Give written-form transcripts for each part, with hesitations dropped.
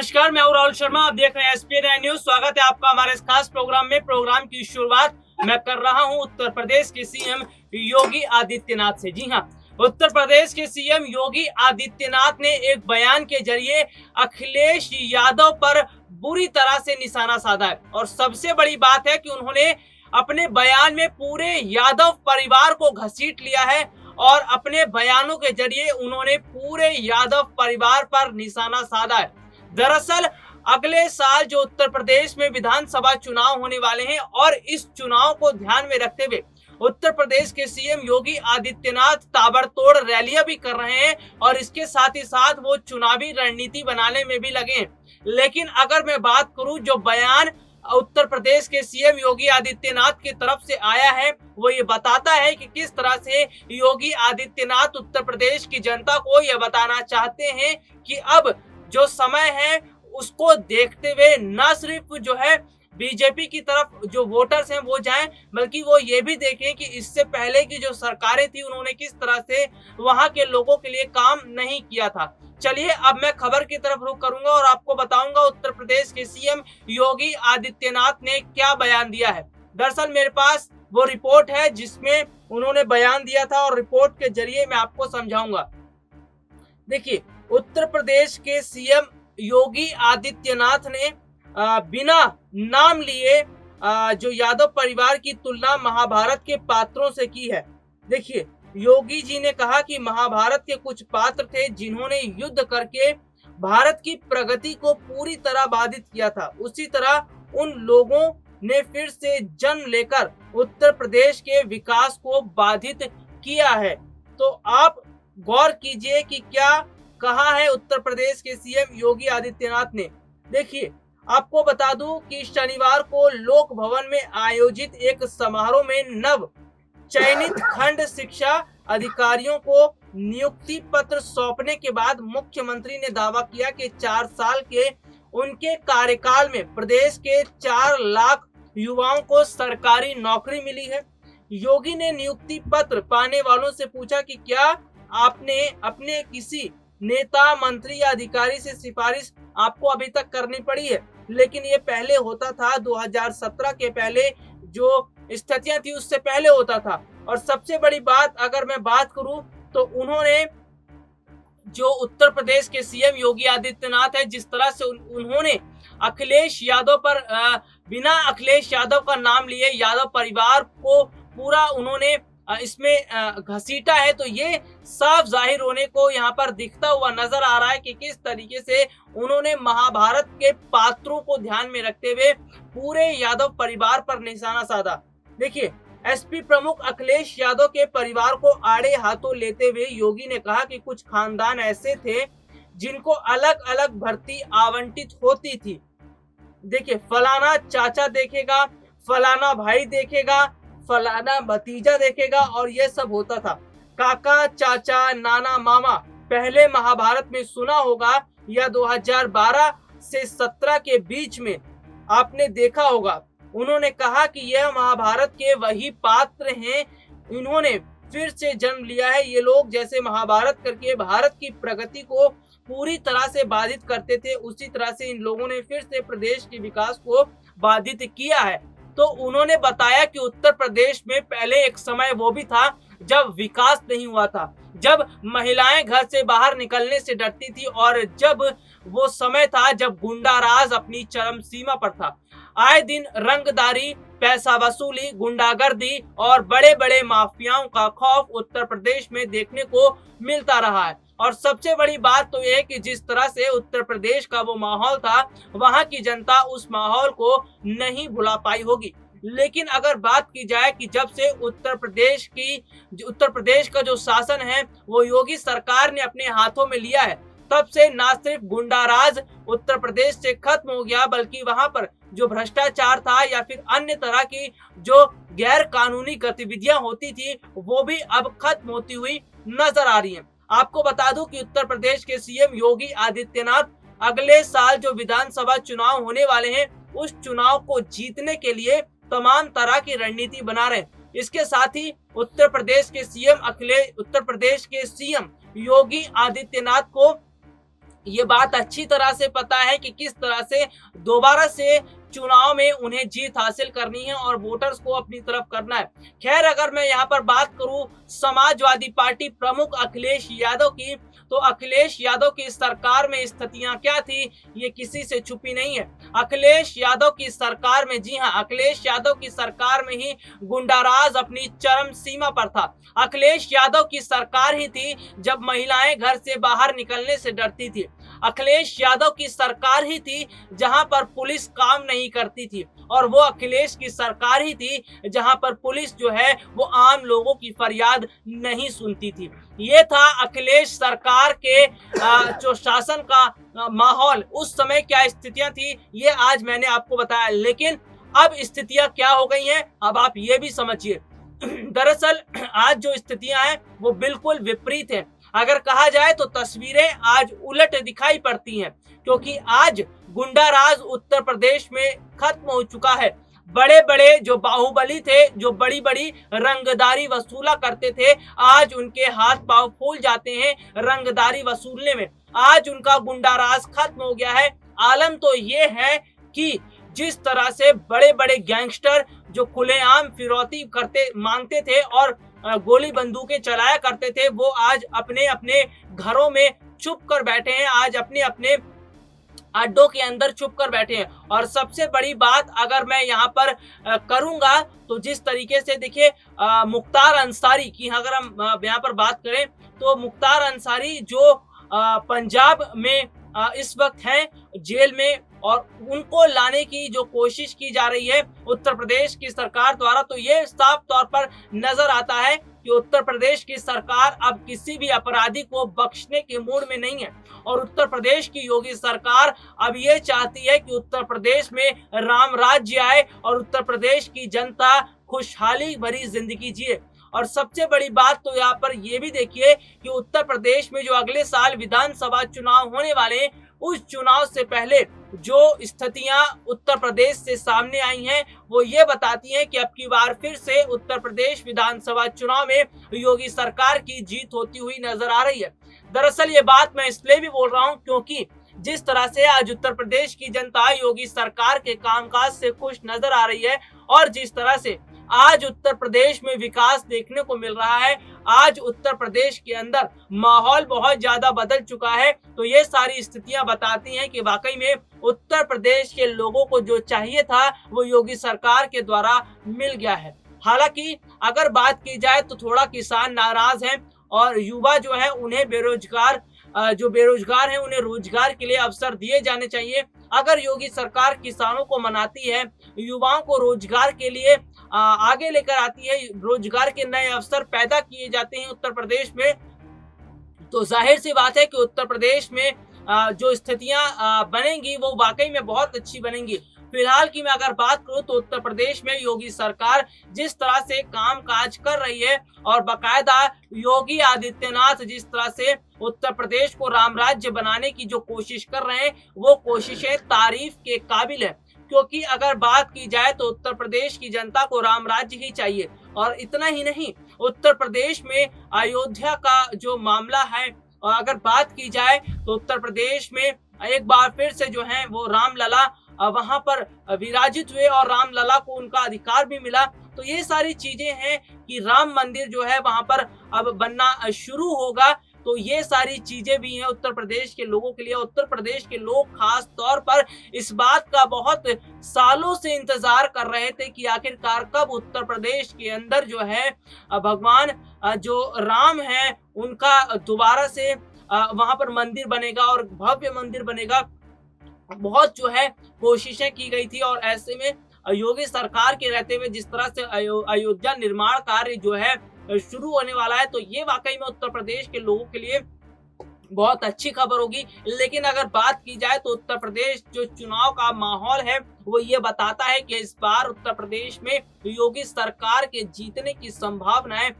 नमस्कार, मैं हूं राहुल शर्मा। आप देख रहे हैं एसपी9 न्यूज। स्वागत है आपका हमारे इस खास प्रोग्राम में। प्रोग्राम की शुरुआत मैं कर रहा हूं उत्तर प्रदेश के सीएम योगी आदित्यनाथ से। जी हां, उत्तर प्रदेश के सीएम योगी आदित्यनाथ ने एक बयान के जरिए अखिलेश यादव पर बुरी तरह से निशाना साधा है। और सबसे बड़ी बात है कि उन्होंने अपने बयान में पूरे यादव परिवार को घसीट लिया है और अपने बयानों के जरिए उन्होंने पूरे यादव परिवार पर निशाना साधा है। दरअसल अगले साल जो उत्तर प्रदेश में विधानसभा चुनाव होने वाले हैं और इस चुनाव को ध्यान में रखते हुए उत्तर प्रदेश के सीएम योगी आदित्यनाथ ताबड़तोड़ रैलियां भी कर रहे हैं और इसके साथ ही साथ वो चुनावी रणनीति बनाने में भी लगे हैं। लेकिन अगर मैं बात करूं, जो बयान उत्तर प्रदेश के सीएम योगी आदित्यनाथ की तरफ से आया है वो ये बताता है कि किस तरह से योगी आदित्यनाथ उत्तर प्रदेश की जनता को ये बताना चाहते हैं कि अब जो समय है उसको देखते हुए न सिर्फ जो है बीजेपी की तरफ जो वोटर्स हैं वो जाएं, बल्कि वो ये भी देखें कि इससे पहले की जो सरकारें थी उन्होंने किस तरह से वहां के लोगों के लिए काम नहीं किया था। चलिए अब मैं खबर की तरफ रुख करूंगा और आपको बताऊंगा उत्तर प्रदेश के सीएम योगी आदित्यनाथ ने क्या बयान दिया है। दरअसल मेरे पास वो रिपोर्ट है जिसमें उन्होंने बयान दिया था और रिपोर्ट के जरिए मैं आपको समझाऊंगा। देखिए, उत्तर प्रदेश के सीएम योगी आदित्यनाथ ने बिना नाम लिए जो यादव परिवार की तुलना महाभारत के पात्रों से की है। देखिए, योगी जी ने कहा कि महाभारत के कुछ पात्र थे जिन्होंने युद्ध करके भारत की प्रगति को पूरी तरह बाधित किया था। उसी तरह उन लोगों ने फिर से जन्म लेकर उत्तर प्रदेश के विकास को बाधित किया है। तो आप गौर कीजिए कि क्या कहा है उत्तर प्रदेश के सीएम योगी आदित्यनाथ ने। देखिए, आपको बता दूं कि शनिवार को लोक भवन में आयोजित एक समारोह में नव चयनित खंड शिक्षा अधिकारियों को नियुक्ति पत्र सौंपने के बाद मुख्यमंत्री ने दावा किया कि 4 साल के उनके कार्यकाल में प्रदेश के 4 लाख युवाओं को सरकारी नौकरी मिली है। योगी ने नियुक्ति पत्र पाने वालों से पूछा कि क्या आपने अपने किसी नेता, मंत्री या अधिकारी से सिफारिश आपको अभी तक करनी पड़ी है? लेकिन ये पहले होता था, 2017 के पहले जो स्थितियां थी उससे पहले होता था। और सबसे बड़ी बात अगर मैं बात करूं तो उन्होंने जो उत्तर प्रदेश के सीएम योगी आदित्यनाथ है, जिस तरह से उन्होंने अखिलेश यादव पर बिना अखिलेश यादव का नाम लिए यादव परिवार को पूरा उन्होंने इसमें घसीटा है, तो ये साफ जाहिर होने को यहाँ पर दिखता हुआ नजर आ रहा है कि किस तरीके से उन्होंने महाभारत के पात्रों को ध्यान में रखते हुए पूरे यादव परिवार पर निशाना साधा। देखिए, एसपी प्रमुख अखिलेश यादव के परिवार को आड़े हाथों लेते हुए योगी ने कहा कि कुछ खानदान ऐसे थे जिनको अलग अलग भर्ती आवंटित होती थी। देखिए, फलाना चाचा देखेगा, फलाना भाई देखेगा, फलाना भतीजा देखेगा और ये सब होता था। काका, चाचा, नाना, मामा पहले महाभारत में सुना होगा या 2012 से 17 के बीच में आपने देखा होगा। उन्होंने कहा कि यह महाभारत के वही पात्र हैं, इन्होंने फिर से जन्म लिया है। ये लोग जैसे महाभारत करके भारत की प्रगति को पूरी तरह से बाधित करते थे, उसी तरह से इन लोगों ने फिर से प्रदेश के विकास को बाधित किया है। तो उन्होंने बताया कि उत्तर प्रदेश में पहले एक समय वो भी था जब विकास नहीं हुआ था, जब महिलाएं घर से बाहर निकलने से डरती थी और जब वो समय था जब गुंडाराज अपनी चरम सीमा पर था। आए दिन रंगदारी, पैसा वसूली, गुंडागर्दी और बड़े बड़े माफियाओं का खौफ उत्तर प्रदेश में देखने को मिलता रहा है। और सबसे बड़ी बात तो यह कि जिस तरह से उत्तर प्रदेश का वो माहौल था, वहां की जनता उस माहौल को नहीं भुला पाई होगी। लेकिन अगर बात की जाए कि जब से उत्तर प्रदेश का जो शासन है वो योगी सरकार ने अपने हाथों में लिया है, तब से न सिर्फ गुंडाराज उत्तर प्रदेश से खत्म हो गया, बल्कि वहां पर जो भ्रष्टाचार था या फिर अन्य तरह की जो गैर कानूनी गतिविधियां होती थी वो भी अब खत्म होती हुई नजर आ रही हैं। आपको बता दूं कि उत्तर प्रदेश के सीएम योगी आदित्यनाथ अगले साल जो विधानसभा चुनाव होने वाले हैं उस चुनाव को जीतने के लिए तमाम तरह की रणनीति बना रहे हैं। इसके साथ ही उत्तर प्रदेश के सीएम योगी आदित्यनाथ को ये बात अच्छी तरह से पता है कि किस तरह से दोबारा से चुनाव में उन्हें जीत हासिल करनी है और वोटर्स को अपनी तरफ करना है। खैर, अगर मैं यहाँ पर बात करूं समाजवादी पार्टी प्रमुख अखिलेश यादव की, तो अखिलेश यादव की सरकार में स्थितियां क्या थी ये किसी से छुपी नहीं है। अखिलेश यादव की सरकार में, जी हां, अखिलेश यादव की सरकार में ही गुंडाराज अपनी चरम सीमा पर था। अखिलेश यादव की सरकार ही थी जब महिलाएं घर से बाहर निकलने से डरती थी। अखिलेश यादव की सरकार ही थी जहां पर पुलिस काम नहीं करती थी, और वो अखिलेश की सरकार ही थी जहां पर पुलिस जो है वो आम लोगों की फरियाद नहीं सुनती थी। ये था अखिलेश सरकार के जो शासन का माहौल, उस समय क्या स्थितियां थी ये आज मैंने आपको बताया। लेकिन अब स्थितियां क्या हो गई हैं, अब आप ये भी समझिए। दरअसल आज जो स्थितियां हैं वो बिल्कुल विपरीत हैं। अगर कहा जाए तो तस्वीरें आज उलट दिखाई पड़ती हैं, क्योंकि आज गुंडाराज उत्तर प्रदेश में खत्म हो चुका है। बड़े बड़े जो बाहुबली थे, जो बड़ी बड़ी रंगदारी वसूला करते थे, आज उनके हाथ पांव फूल जाते हैं रंगदारी वसूलने में। आज उनका गुंडाराज खत्म हो गया है। आलम तो ये है कि जिस तरह से बड़े बड़े गैंगस्टर जो खुलेआम फिरौती करते मांगते थे और गोली बंदूकें चलाया करते थे, वो आज अपने अपने घरों में चुप कर बैठे हैं, आज अपने अपने अड्डों के अंदर छुप कर बैठे हैं। और सबसे बड़ी बात अगर मैं यहाँ पर करूंगा तो जिस तरीके से देखिए मुख्तार अंसारी की अगर हम यहाँ पर बात करें, तो मुख्तार अंसारी जो पंजाब में इस वक्त हैं जेल में, और उनको लाने की जो कोशिश की जा रही है उत्तर प्रदेश की सरकार द्वारा, तो ये साफ तौर पर नजर आता है कि उत्तर प्रदेश की सरकार अब किसी भी अपराधी को बख्शने के मूड में नहीं है। और उत्तर प्रदेश की योगी सरकार अब ये चाहती है कि उत्तर प्रदेश में राम राज्य आए और उत्तर प्रदेश की जनता खुशहाली भरी जिंदगी जिए। और सबसे बड़ी बात तो यहाँ पर ये भी देखिए कि उत्तर प्रदेश में जो अगले साल विधानसभा चुनाव होने वाले हैं, उस चुनाव से पहले जो स्थितियां उत्तर प्रदेश से सामने आई हैं वो ये बताती हैं कि अब की बार फिर से उत्तर प्रदेश विधानसभा चुनाव में योगी सरकार की जीत होती हुई नजर आ रही है। दरअसल ये बात मैं इसलिए भी बोल रहा हूं क्योंकि जिस तरह से आज उत्तर प्रदेश की जनता योगी सरकार के कामकाज से खुश नजर आ रही है, और जिस तरह से आज उत्तर प्रदेश में विकास देखने को मिल रहा है, आज उत्तर प्रदेश के अंदर माहौल बहुत ज्यादा बदल चुका है, तो ये सारी स्थितियां बताती हैं कि वाकई में उत्तर प्रदेश के लोगों को जो चाहिए था वो योगी सरकार के द्वारा मिल गया है। हालांकि अगर बात की जाए तो थोड़ा किसान नाराज हैं, और युवा जो है उन्हें जो बेरोजगार हैं उन्हें रोजगार के लिए अवसर दिए जाने चाहिए। अगर योगी सरकार किसानों को मनाती है, युवाओं को रोजगार के लिए आगे लेकर आती है, रोजगार के नए अवसर पैदा किए जाते हैं उत्तर प्रदेश में, तो जाहिर सी बात है कि उत्तर प्रदेश में जो स्थितियां बनेंगी वो वाकई में बहुत अच्छी बनेंगी। फिलहाल की मैं अगर बात करूं तो उत्तर प्रदेश में योगी सरकार जिस तरह से काम काज कर रही है, और बाकायदा योगी आदित्यनाथ जिस तरह से उत्तर प्रदेश को राम राज्य बनाने की जो कोशिश कर रहे हैं, वो कोशिशें तारीफ के काबिल है। क्योंकि अगर बात की जाए तो उत्तर प्रदेश की जनता को राम राज्य ही चाहिए। और इतना ही नहीं, उत्तर प्रदेश में अयोध्या का जो मामला है, और अगर बात की जाए तो उत्तर प्रदेश में एक बार फिर से जो है वो रामलला वहां पर विराजित हुए और रामलला को उनका अधिकार भी मिला। तो ये सारी चीजें हैं कि राम मंदिर जो है वहां पर अब बनना शुरू होगा। तो ये सारी चीजें भी हैं उत्तर प्रदेश के लोगों के लिए। उत्तर प्रदेश के लोग खास तौर पर इस बात का बहुत सालों से इंतजार कर रहे थे कि आखिरकार कब उत्तर प्रदेश के अंदर जो है भगवान जो राम है उनका दोबारा से वहां पर मंदिर बनेगा और भव्य मंदिर बनेगा। बहुत जो है कोशिशें की गई थी, और ऐसे में योगी सरकार के रहते हुए जिस तरह से अयोध्या निर्माण कार्य जो है शुरू होने वाला है, तो ये वाकई में उत्तर प्रदेश के लोगों के लिए बहुत अच्छी खबर होगी। लेकिन अगर बात की जाए तो उत्तर प्रदेश जो चुनाव का माहौल है वो ये बताता है कि इस बार उत्तर प्रदेश में योगी सरकार के जीतने की संभावनाएं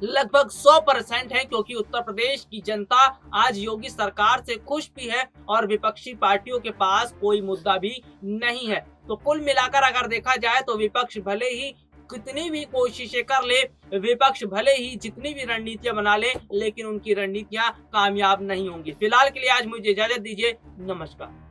लगभग 100% है, क्योंकि उत्तर प्रदेश की जनता आज योगी सरकार से खुश भी है और विपक्षी पार्टियों के पास कोई मुद्दा भी नहीं है। तो कुल मिलाकर अगर देखा जाए तो विपक्ष भले ही कितनी भी कोशिशें कर ले, विपक्ष भले ही जितनी भी रणनीतियां बना ले, लेकिन उनकी रणनीतियां कामयाब नहीं होंगी। फिलहाल के लिए आज मुझे इजाजत दीजिए, नमस्कार।